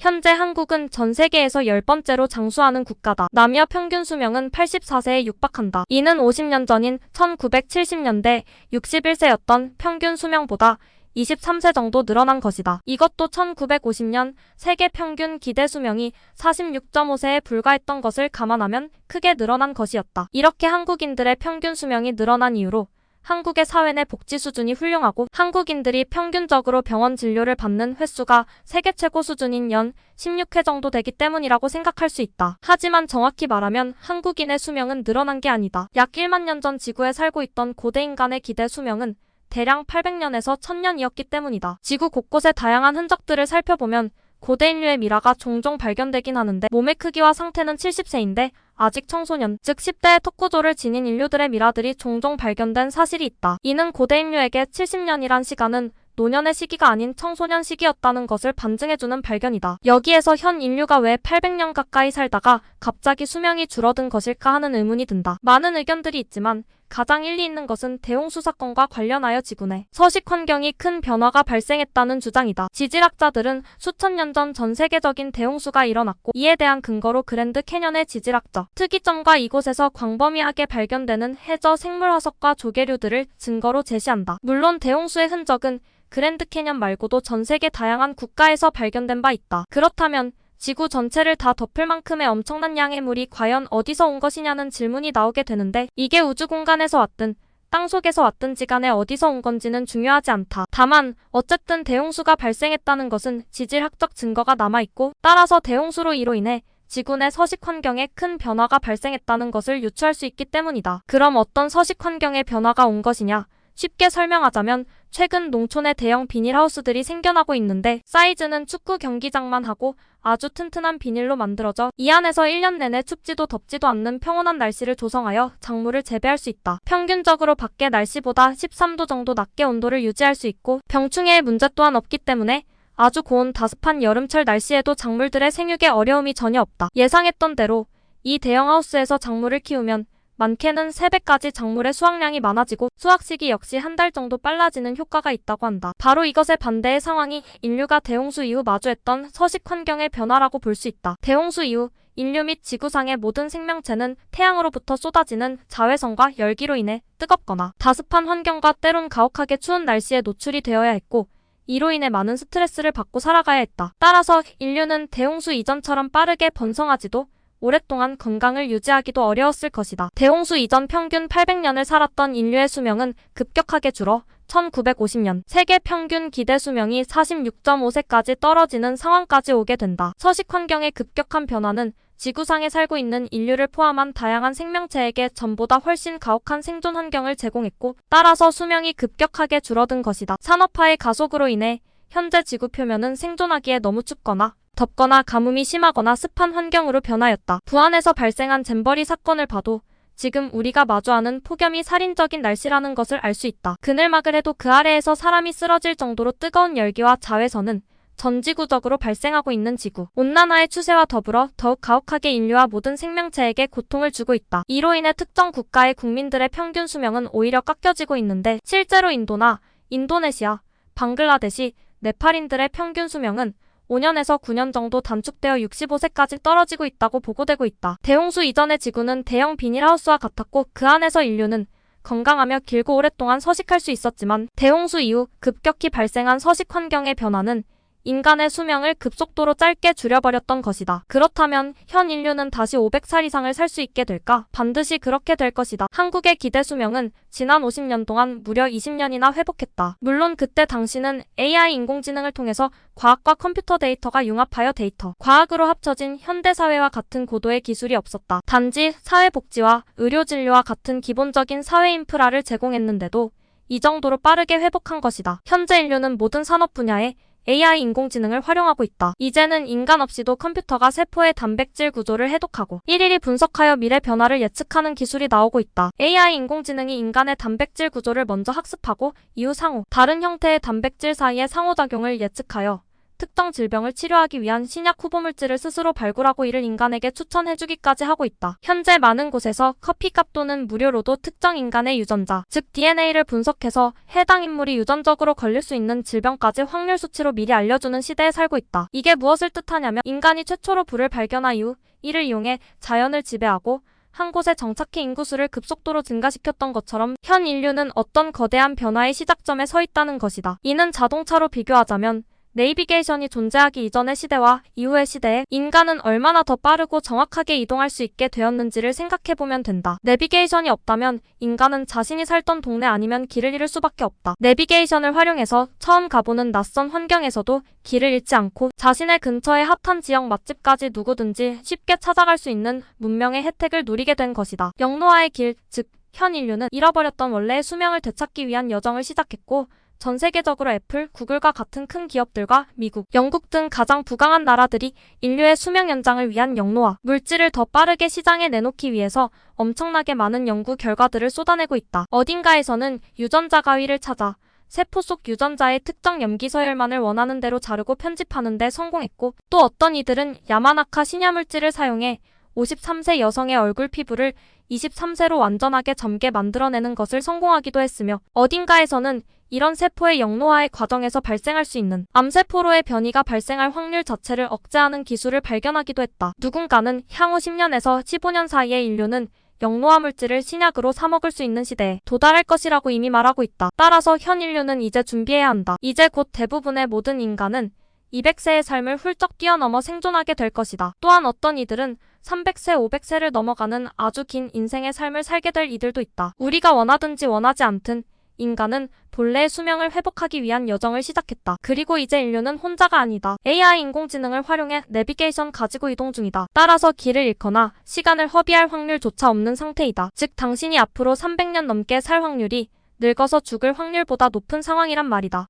현재 한국은 전 세계에서 10번째로 장수하는 국가다. 남녀 평균 수명은 84세에 육박한다. 이는 50년 전인 1970년대 61세였던 평균 수명보다 23세 정도 늘어난 것이다. 이것도 1950년 세계 평균 기대 수명이 46.5세에 불과했던 것을 감안하면 크게 늘어난 것이었다. 이렇게 한국인들의 평균 수명이 늘어난 이유로 한국의 사회 내 복지 수준이 훌륭하고 한국인들이 평균적으로 병원 진료를 받는 횟수가 세계 최고 수준인 연 16회 정도 되기 때문이라고 생각할 수 있다. 하지만 정확히 말하면 한국인의 수명은 늘어난 게 아니다. 약 1만 년 전 지구에 살고 있던 고대 인간의 기대 수명은 대략 800년에서 1000년이었기 때문이다. 지구 곳곳의 다양한 흔적들을 살펴보면 고대 인류의 미라가 종종 발견되긴 하는데 몸의 크기와 상태는 70세인데 아직 청소년, 즉 10대의 턱구조를 지닌 인류들의 미라들이 종종 발견된 사실이 있다. 이는 고대 인류에게 70년이란 시간은 노년의 시기가 아닌 청소년 시기였다는 것을 반증해주는 발견이다. 여기에서 현 인류가 왜 800년 가까이 살다가 갑자기 수명이 줄어든 것일까 하는 의문이 든다. 많은 의견들이 있지만 가장 일리 있는 것은 대홍수 사건과 관련하여 지구 내 서식 환경이 큰 변화가 발생했다는 주장이다. 지질학자들은 수천 년 전 전 세계적인 대홍수가 일어났고 이에 대한 근거로 그랜드 캐년의 지질학적 특이점과 이곳에서 광범위하게 발견되는 해저 생물 화석과 조개류들을 증거로 제시한다. 물론 대홍수의 흔적은 그랜드 캐년 말고도 전 세계 다양한 국가에서 발견된 바 있다. 그렇다면 지구 전체를 다 덮을 만큼의 엄청난 양의 물이 과연 어디서 온 것이냐는 질문이 나오게 되는데 이게 우주 공간에서 왔든 땅속에서 왔든지 간에 어디서 온 건지는 중요하지 않다. 다만 어쨌든 대홍수가 발생했다는 것은 지질학적 증거가 남아있고 따라서 대홍수로 이로 인해 지구 내 서식 환경에 큰 변화가 발생했다는 것을 유추할 수 있기 때문이다. 그럼 어떤 서식 환경의 변화가 온 것이냐? 쉽게 설명하자면 최근 농촌에 대형 비닐하우스들이 생겨나고 있는데 사이즈는 축구 경기장만 하고 아주 튼튼한 비닐로 만들어져 이 안에서 1년 내내 춥지도 덥지도 않는 평온한 날씨를 조성하여 작물을 재배할 수 있다. 평균적으로 밖의 날씨보다 13도 정도 낮게 온도를 유지할 수 있고 병충해의 문제 또한 없기 때문에 아주 고온 다습한 여름철 날씨에도 작물들의 생육에 어려움이 전혀 없다. 예상했던 대로 이 대형 하우스에서 작물을 키우면 많게는 3배까지 작물의 수확량이 많아지고 수확 시기 역시 한 달 정도 빨라지는 효과가 있다고 한다. 바로 이것의 반대의 상황이 인류가 대홍수 이후 마주했던 서식 환경의 변화라고 볼 수 있다. 대홍수 이후 인류 및 지구상의 모든 생명체는 태양으로부터 쏟아지는 자외선과 열기로 인해 뜨겁거나 다습한 환경과 때론 가혹하게 추운 날씨에 노출이 되어야 했고 이로 인해 많은 스트레스를 받고 살아가야 했다. 따라서 인류는 대홍수 이전처럼 빠르게 번성하지도 오랫동안 건강을 유지하기도 어려웠을 것이다. 대홍수 이전 평균 800년을 살았던 인류의 수명은 급격하게 줄어 1950년 세계 평균 기대 수명이 46.5세까지 떨어지는 상황까지 오게 된다. 서식 환경의 급격한 변화는 지구상에 살고 있는 인류를 포함한 다양한 생명체에게 전보다 훨씬 가혹한 생존 환경을 제공했고 따라서 수명이 급격하게 줄어든 것이다. 산업화의 가속으로 인해 현재 지구 표면은 생존하기에 너무 춥거나 덥거나 가뭄이 심하거나 습한 환경으로 변하였다. 부안에서 발생한 잼버리 사건을 봐도 지금 우리가 마주하는 폭염이 살인적인 날씨라는 것을 알 수 있다. 그늘막을 해도 그 아래에서 사람이 쓰러질 정도로 뜨거운 열기와 자외선은 전지구적으로 발생하고 있는 지구 온난화의 추세와 더불어 더욱 가혹하게 인류와 모든 생명체에게 고통을 주고 있다. 이로 인해 특정 국가의 국민들의 평균 수명은 오히려 깎여지고 있는데 실제로 인도나 인도네시아, 방글라데시, 네팔인들의 평균 수명은 5년에서 9년 정도 단축되어 65세까지 떨어지고 있다고 보고되고 있다. 대홍수 이전의 지구는 대형 비닐하우스와 같았고 그 안에서 인류는 건강하며 길고 오랫동안 서식할 수 있었지만 대홍수 이후 급격히 발생한 서식 환경의 변화는 인간의 수명을 급속도로 짧게 줄여버렸던 것이다. 그렇다면 현 인류는 다시 500살 이상을 살 수 있게 될까? 반드시 그렇게 될 것이다. 한국의 기대 수명은 지난 50년 동안 무려 20년이나 회복했다. 물론 그때 당시는 AI 인공지능을 통해서 과학과 컴퓨터 데이터가 융합하여 데이터, 과학으로 합쳐진 현대사회와 같은 고도의 기술이 없었다. 단지 사회복지와 의료진료와 같은 기본적인 사회 인프라를 제공했는데도 이 정도로 빠르게 회복한 것이다. 현재 인류는 모든 산업 분야에 AI 인공지능을 활용하고 있다. 이제는 인간 없이도 컴퓨터가 세포의 단백질 구조를 해독하고 일일이 분석하여 미래 변화를 예측하는 기술이 나오고 있다. AI 인공지능이 인간의 단백질 구조를 먼저 학습하고 이후 상호, 다른 형태의 단백질 사이의 상호작용을 예측하여 특정 질병을 치료하기 위한 신약 후보물질을 스스로 발굴하고 이를 인간에게 추천해주기까지 하고 있다. 현재 많은 곳에서 커피값 또는 무료로도 특정 인간의 유전자, 즉 DNA를 분석해서 해당 인물이 유전적으로 걸릴 수 있는 질병까지 확률 수치로 미리 알려주는 시대에 살고 있다. 이게 무엇을 뜻하냐면 인간이 최초로 불을 발견한 이후 이를 이용해 자연을 지배하고 한 곳에 정착해 인구수를 급속도로 증가시켰던 것처럼 현 인류는 어떤 거대한 변화의 시작점에 서 있다는 것이다. 이는 자동차로 비교하자면 내비게이션이 존재하기 이전의 시대와 이후의 시대에 인간은 얼마나 더 빠르고 정확하게 이동할 수 있게 되었는지를 생각해보면 된다. 내비게이션이 없다면 인간은 자신이 살던 동네 아니면 길을 잃을 수밖에 없다. 내비게이션을 활용해서 처음 가보는 낯선 환경에서도 길을 잃지 않고 자신의 근처의 핫한 지역 맛집까지 누구든지 쉽게 찾아갈 수 있는 문명의 혜택을 누리게 된 것이다. 영노화의 길, 즉 현 인류는 잃어버렸던 원래의 수명을 되찾기 위한 여정을 시작했고 전 세계적으로 애플, 구글과 같은 큰 기업들과 미국, 영국 등 가장 부강한 나라들이 인류의 수명 연장을 위한 영노화, 물질을 더 빠르게 시장에 내놓기 위해서 엄청나게 많은 연구 결과들을 쏟아내고 있다. 어딘가에서는 유전자 가위를 찾아 세포 속 유전자의 특정 염기 서열만을 원하는 대로 자르고 편집하는 데 성공했고 또 어떤 이들은 야마나카 신야물질을 사용해 53세 여성의 얼굴 피부를 23세로 완전하게 젊게 만들어내는 것을 성공하기도 했으며 어딘가에서는 이런 세포의 영노화의 과정에서 발생할 수 있는 암세포로의 변이가 발생할 확률 자체를 억제하는 기술을 발견하기도 했다. 누군가는 향후 10년에서 15년 사이에 인류는 영노화 물질을 신약으로 사먹을 수 있는 시대에 도달할 것이라고 이미 말하고 있다. 따라서 현 인류는 이제 준비해야 한다. 이제 곧 대부분의 모든 인간은 200세의 삶을 훌쩍 뛰어넘어 생존하게 될 것이다. 또한 어떤 이들은 300세, 500세를 넘어가는 아주 긴 인생의 삶을 살게 될 이들도 있다. 우리가 원하든지 원하지 않든 인간은 본래의 수명을 회복하기 위한 여정을 시작했다. 그리고 이제 인류는 혼자가 아니다. AI 인공지능을 활용해 내비게이션 가지고 이동 중이다. 따라서 길을 잃거나 시간을 허비할 확률조차 없는 상태이다. 즉 당신이 앞으로 300년 넘게 살 확률이 늙어서 죽을 확률보다 높은 상황이란 말이다.